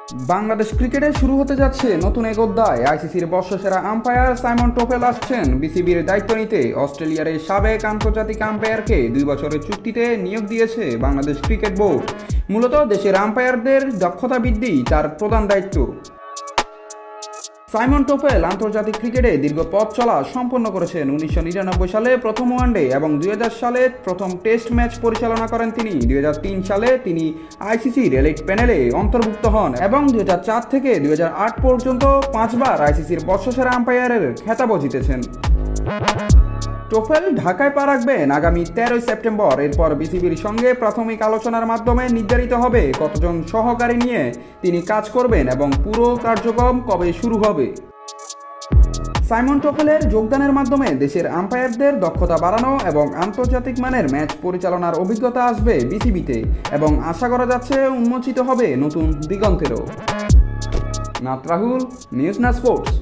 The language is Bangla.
বাংলাদেশ ক্রিকেটে শুরু হতে যাচ্ছে নতুন এক অধ্যায়। আইসিসির বর্ষসেরা আম্পায়ার সাইমন টোফেল আসছেন বিসিবির দায়িত্ব নিতে। অস্ট্রেলিয়ার এই সাবেক আন্তর্জাতিক আম্পায়ারকে 2 বছরের চুক্তিতে নিয়োগ দিয়েছে বাংলাদেশ ক্রিকেট বোর্ড। মূলত দেশের আম্পায়ারদের দক্ষতা বৃদ্ধি তার প্রধান দায়িত্ব। সাইমন টোফেল আন্তর্জাতিক ক্রিকেটে দীর্ঘ পথ চলা সম্পন্ন করেছেন। 1999 সালে প্রথম ওয়ানডে এবং 2000 সালে প্রথম টেস্ট ম্যাচ পরিচালনা করেন তিনি। 2003 সালে তিনি আইসিসির এলিট প্যানেলে অন্তর্ভুক্ত হন এবং 2004 থেকে 2008 পর্যন্ত 5 বার আইসিসির বর্ষসেরা আম্পায়ারের খেতাবও জিতেছেন। টোফেল ঢাকায় পা রাখবেন আগামী 13 সেপ্টেম্বর। এরপর বিসিবির সঙ্গে প্রাথমিক আলোচনার মাধ্যমে নির্ধারিত হবে কতজন সহকারী নিয়ে তিনি কাজ করবেন এবং পুরো কার্যক্রম কবে শুরু হবে। সাইমন টোফেলের যোগদানের মাধ্যমে দেশের আম্পায়ারদের দক্ষতা বাড়ানো এবং আন্তর্জাতিক মানের ম্যাচ পরিচালনার অভিজ্ঞতা আসবে বিসিবিতে এবং আশা করা যাচ্ছে উন্মোচিত হবে নতুন দিগন্তেরও। নাত রাহুল, নিউজ না স্পোর্টস।